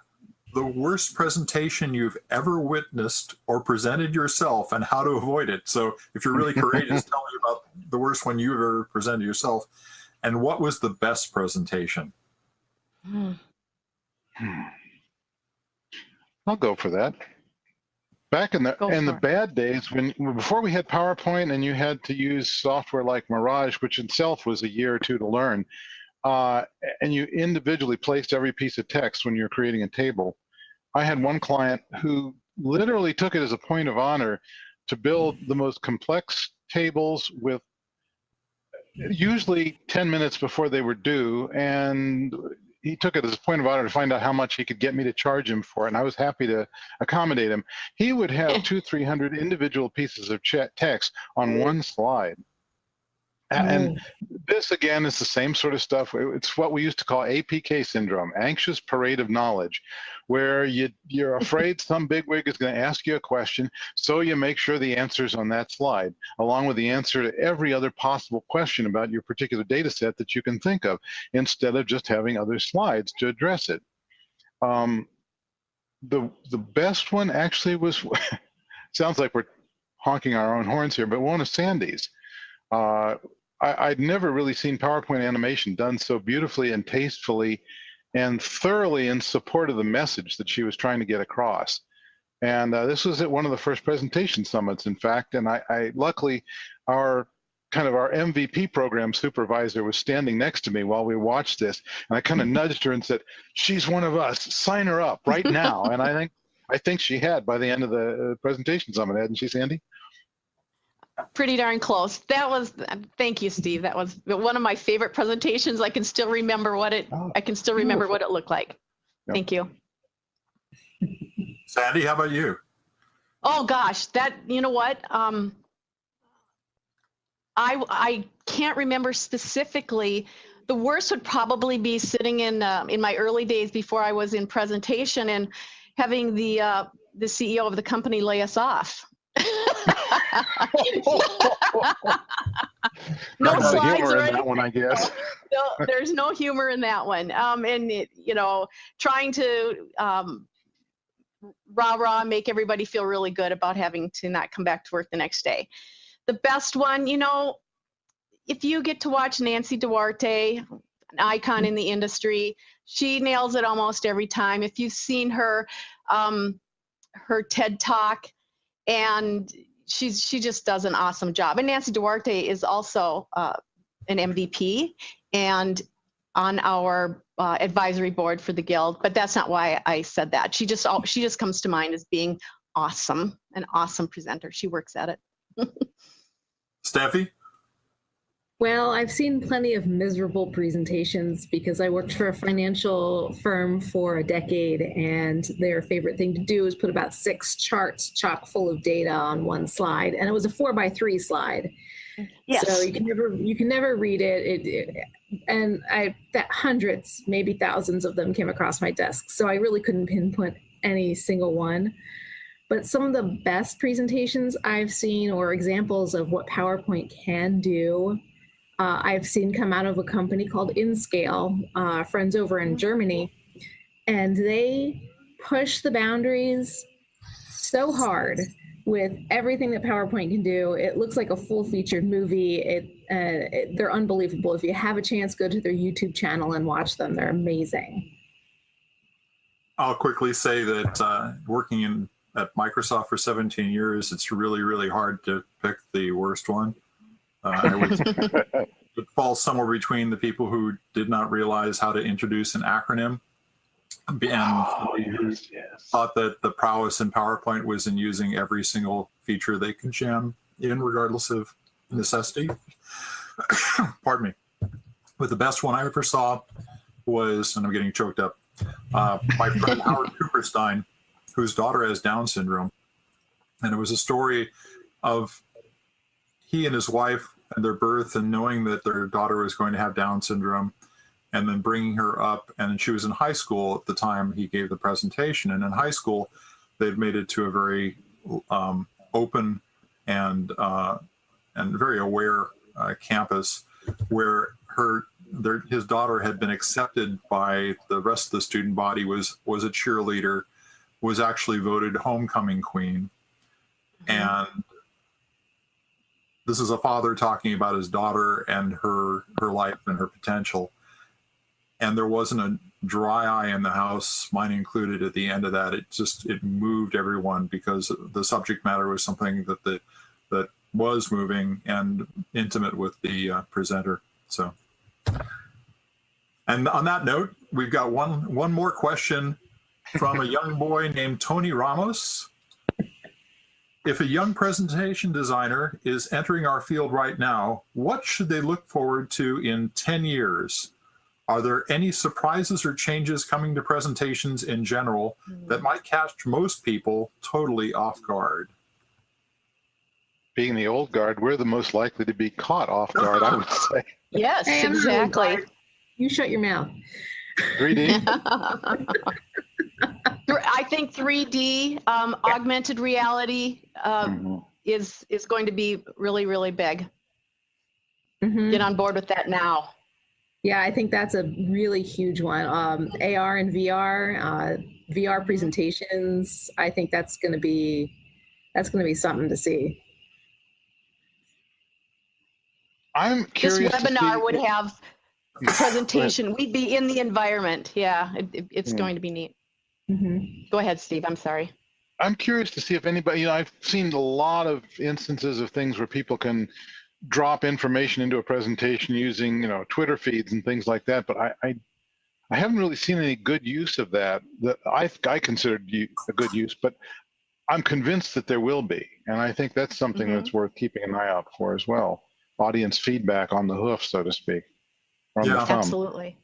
the worst presentation you've ever witnessed or presented yourself and how to avoid it. So if you're really courageous, tell me about the worst one you've ever presented yourself. And what was the best presentation? I'll go for that. Back in the bad days, before we had PowerPoint and you had to use software like Mirage, which itself was a year or 2 to learn, and you individually placed every piece of text when you're creating a table. I had one client who literally took it as a point of honor to build the most complex tables with usually 10 minutes before they were due, and he took it as a point of honor to find out how much he could get me to charge him for it, and I was happy to accommodate him. He would have 200-300 individual pieces of text on one slide. And this, again, is the same sort of stuff. It's what we used to call APK syndrome, anxious parade of knowledge, where you're afraid some bigwig is going to ask you a question, so you make sure the answer's on that slide, along with the answer to every other possible question about your particular data set that you can think of, instead of just having other slides to address it. The best one actually was, sounds like we're honking our own horns here, but one of Sandy's. I'd never really seen PowerPoint animation done so beautifully and tastefully and thoroughly in support of the message that she was trying to get across. And this was at one of the first presentation summits, in fact, and I luckily, our MVP program supervisor was standing next to me while we watched this, and I kind of nudged her and said, "She's one of us, sign her up right now." And I think she had by the end of the presentation summit, hadn't she, Sandy? Pretty darn close. Thank you, Steve. That was one of my favorite presentations. I can still remember what it looked like. Yep. Thank you. Sandy, how about you? Oh gosh, you know what? I can't remember specifically. The worst would probably be sitting in my early days before I was in presentation and having the CEO of the company lay us off. No There's slides humor or in that anything. one, I guess. No, there's no humor in that one. And it, trying to rah-rah, make everybody feel really good about having to not come back to work the next day. The best one, if you get to watch Nancy Duarte, an icon in the industry, she nails it almost every time. If you've seen her TED Talk, and she just does an awesome job. And Nancy Duarte is also an MVP and on our advisory board for the Guild, but that's not why I said that. She just comes to mind as being awesome, an awesome presenter. She works at it. Steffi? Well, I've seen plenty of miserable presentations because I worked for a financial firm for a decade, and their favorite thing to do is put about 6 charts chock full of data on one slide, and it was a 4x3 slide. Yes. So you can never read it. And that hundreds, maybe thousands of them came across my desk. So I really couldn't pinpoint any single one. But some of the best presentations I've seen, or examples of what PowerPoint can do, I've seen come out of a company called InScale, friends over in Germany, and they push the boundaries so hard with everything that PowerPoint can do. It looks like a full-featured movie. They're unbelievable. If you have a chance, go to their YouTube channel and watch them. They're amazing. I'll quickly say that working at Microsoft for 17 years, it's really, really hard to pick the worst one. It falls somewhere between the people who did not realize how to introduce an acronym and somebody who thought that the prowess in PowerPoint was in using every single feature they could jam in, regardless of necessity. Pardon me. But the best one I ever saw was, and I'm getting choked up, my friend Howard Cooperstein, whose daughter has Down syndrome. And it was a story of he and his wife and their birth, and knowing that their daughter was going to have Down syndrome, and then bringing her up. And she was in high school at the time he gave the presentation. And in high school, they'd made it to a very open and very aware campus, where his daughter had been accepted by the rest of the student body, was a cheerleader, was actually voted homecoming queen. And this is a father talking about his daughter and her life and her potential. And there wasn't a dry eye in the house, mine included, at the end of that. It moved everyone, because the subject matter was something that was moving and intimate with the presenter. So, and on that note, we've got one more question from a young boy named Tony Ramos. If a young presentation designer is entering our field right now, what should they look forward to in 10 years? Are there any surprises or changes coming to presentations in general that might catch most people totally off guard? Being the old guard, we're the most likely to be caught off guard, I would say. Yes, Hey, exactly. You shut your mouth. 3D? I think 3D, augmented reality is going to be really, really big. Get on board with that now. Yeah, I think that's a really huge one. AR and VR, VR presentations. I think that's going to be something to see. I'm curious. This webinar would have a presentation. We'd be in the environment. Yeah, it's going to be neat. Go ahead, Steve. I'm sorry. I'm curious to see if anybody, I've seen a lot of instances of things where people can drop information into a presentation using, Twitter feeds and things like that. But I haven't really seen any good use of that I considered a good use, but I'm convinced that there will be. And I think that's something that's worth keeping an eye out for as well. Audience feedback on the hoof, so to speak. Or on the thumb. Absolutely.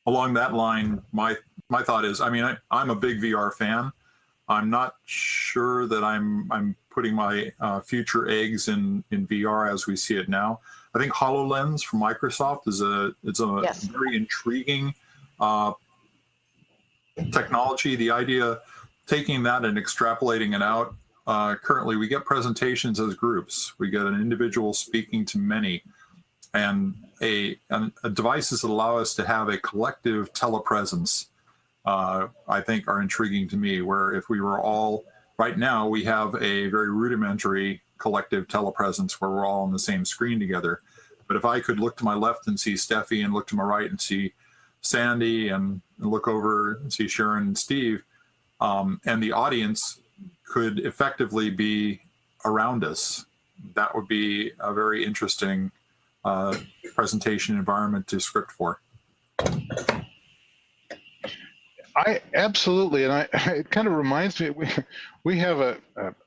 Along that line, my thought is, I'm a big VR fan. I'm not sure that I'm putting my future eggs in VR as we see it now. I think HoloLens from Microsoft is a very intriguing technology. The idea, taking that and extrapolating it out currently we get presentations as groups. We get an individual speaking to many, and devices that allow us to have a collective telepresence, I think are intriguing to me, where if we were all, right now we have a very rudimentary collective telepresence where we're all on the same screen together. But if I could look to my left and see Steffi, and look to my right and see Sandy, and look over and see Sharyn and Steve, and the audience could effectively be around us, that would be a very interesting presentation environment to script for. Absolutely, and it kind of reminds me, we have a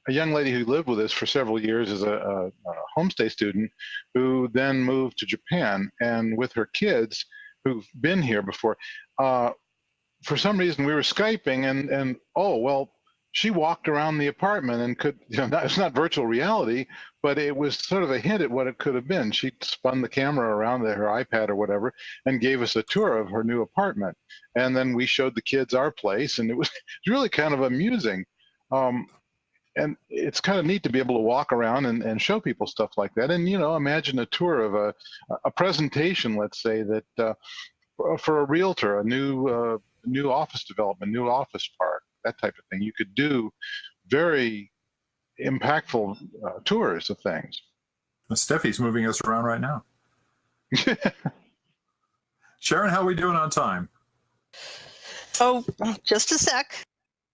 young lady who lived with us for several years as a homestay student, who then moved to Japan, and with her kids who've been here before, for some reason we were Skyping, and oh well, she walked around the apartment and could, it's not virtual reality, but it was sort of a hint at what it could have been. She spun the camera around her iPad or whatever and gave us a tour of her new apartment. And then we showed the kids our place, and it was really kind of amusing. And it's kind of neat to be able to walk around and show people stuff like that. And, imagine a tour of a presentation, let's say, that for a realtor, a new office development, new office park, that type of thing. You could do very impactful tours of things. Well, Steffi's moving us around right now. Sharyn, how are we doing on time? Oh, just a sec.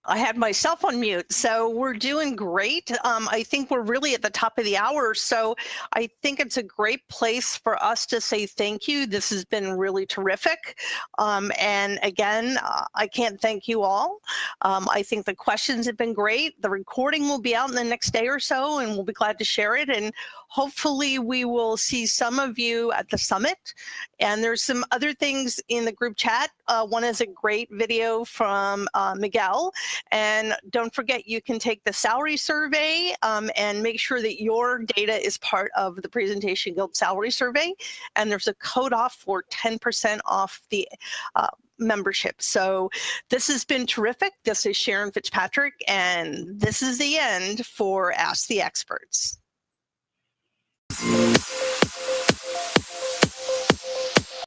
I had myself on mute, so we're doing great. I think we're really at the top of the hour, so I think it's a great place for us to say thank you. This has been really terrific. And again, I can't thank you all. I think the questions have been great. The recording will be out in the next day or so, and we'll be glad to share it. And hopefully we will see some of you at the summit. And there's some other things in the group chat. One is a great video from Miguel. And don't forget, you can take the salary survey and make sure that your data is part of the Presentation Guild salary survey. And there's a code off for 10% off the membership. So this has been terrific. This is Sharyn Fitzpatrick, and this is the end for Ask the Experts.